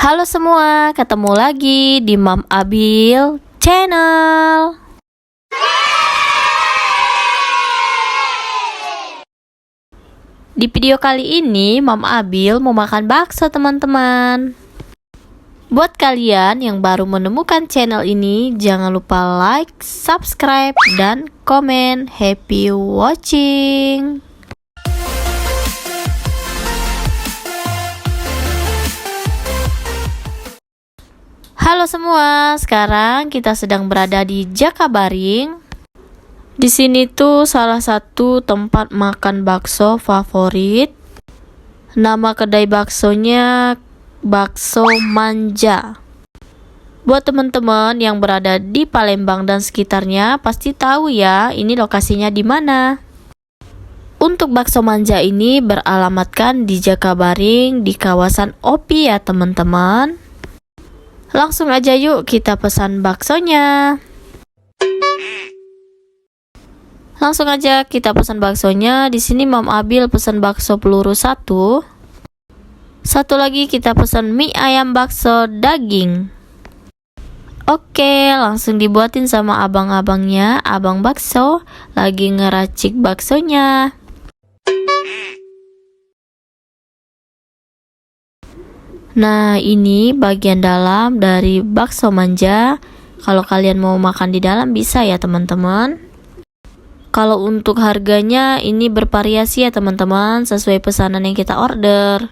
Halo semua, ketemu lagi di Mam Abil Channel. Di video kali ini, Mam Abil mau makan bakso teman-teman. Buat kalian yang baru menemukan channel ini, jangan lupa like, subscribe, dan komen. Happy watching! Halo semua, sekarang kita sedang berada di Jakabaring. Di sini tuh salah satu tempat makan bakso favorit. Nama kedai baksonya Bakso Manja. Buat teman-teman yang berada di Palembang dan sekitarnya pasti tahu ya, ini lokasinya di mana. Untuk Bakso Manja ini beralamatkan di Jakabaring di kawasan Opi ya teman-teman. Langsung aja yuk kita pesan baksonya. Langsung aja kita pesan baksonya. Di sini Mam Abil pesan bakso peluru satu. Satu lagi kita pesan mie ayam bakso daging. Oke, langsung dibuatin sama abang-abangnya. Abang bakso lagi ngeracik baksonya. Nah, ini bagian dalam dari bakso manja. Kalau kalian mau makan di dalam bisa ya teman-teman. Kalau untuk harganya ini bervariasi ya teman-teman, sesuai pesanan yang kita order.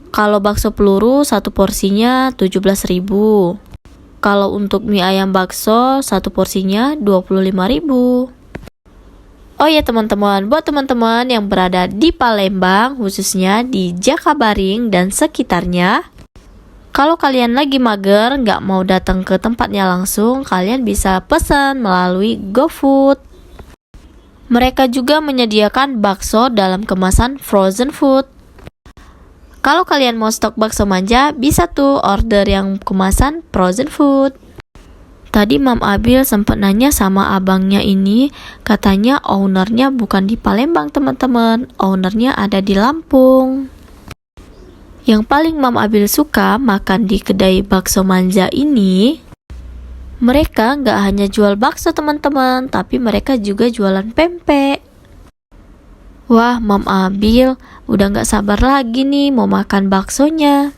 Kalau bakso peluru satu porsinya 17.000. Kalau untuk mie ayam bakso satu porsinya 25.000. Oh ya teman-teman, buat teman-teman yang berada di Palembang, khususnya di Jakabaring dan sekitarnya, kalau kalian lagi mager, nggak mau datang ke tempatnya langsung, kalian bisa pesan melalui GoFood. Mereka juga menyediakan bakso dalam kemasan frozen food. Kalau kalian mau stok bakso manja, bisa tuh order yang kemasan frozen food. Tadi Mam Abil sempat nanya sama abangnya ini, katanya ownernya bukan di Palembang teman-teman, ownernya ada di Lampung. Yang paling Mam Abil suka makan di kedai bakso manja ini, mereka nggak hanya jual bakso teman-teman, tapi mereka juga jualan pempek. Wah, Mam Abil udah nggak sabar lagi nih mau makan baksonya.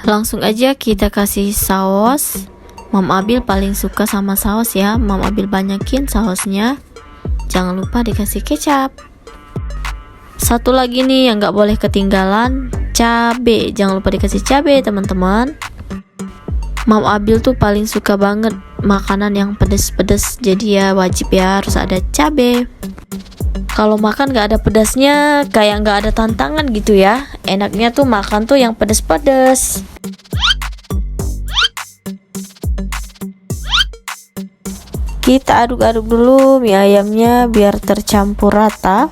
Langsung aja kita kasih saus. Mam Abil paling suka sama saus ya. Mam Abil banyakin sausnya. Jangan lupa dikasih kecap. Satu lagi nih yang nggak boleh ketinggalan, cabe. Jangan lupa dikasih cabe teman-teman. Mam Abil tuh paling suka banget makanan yang pedes-pedes. Jadi ya wajib ya harus ada cabe. Kalau makan gak ada pedasnya, kayak gak ada tantangan gitu ya. Enaknya tuh makan tuh yang pedes-pedes. Kita aduk-aduk dulu mie ayamnya biar tercampur rata.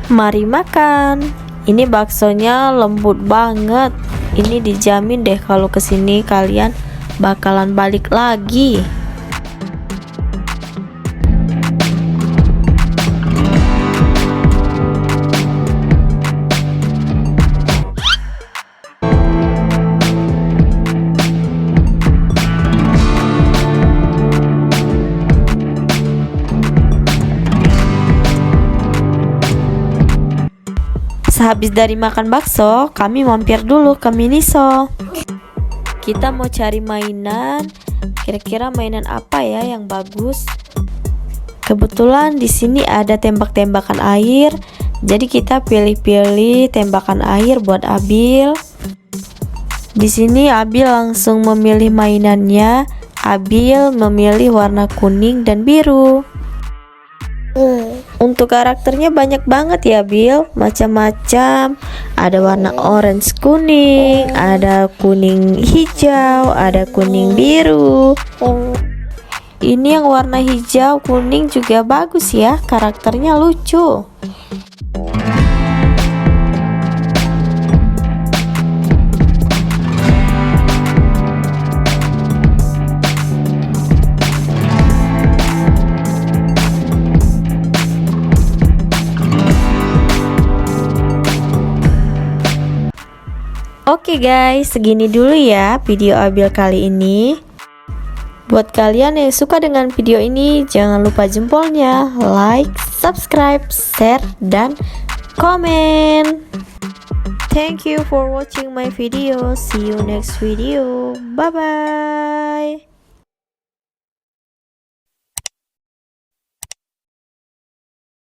Mari makan. Ini baksonya lembut banget. Ini dijamin deh kalau kesini kalian bakalan balik lagi. Sehabis dari makan bakso, kami mampir dulu ke Miniso. kita mau cari mainan. Kira-kira mainan apa ya yang bagus? Kebetulan di sini ada tembak-tembakan air. Jadi kita pilih-pilih tembakan air buat Abil. Di sini Abil langsung memilih mainannya. Abil memilih warna kuning dan biru. Untuk karakternya banyak banget ya Bil, macam-macam. Ada warna orange kuning, ada kuning hijau, ada kuning biru. Ini yang warna hijau kuning juga bagus ya, karakternya lucu. Oke guys, segini dulu ya video Abil kali ini. Buat kalian yang suka dengan video ini, jangan lupa jempolnya, like, subscribe, share, dan komen. Thank you for watching my video. See you next video. Bye bye.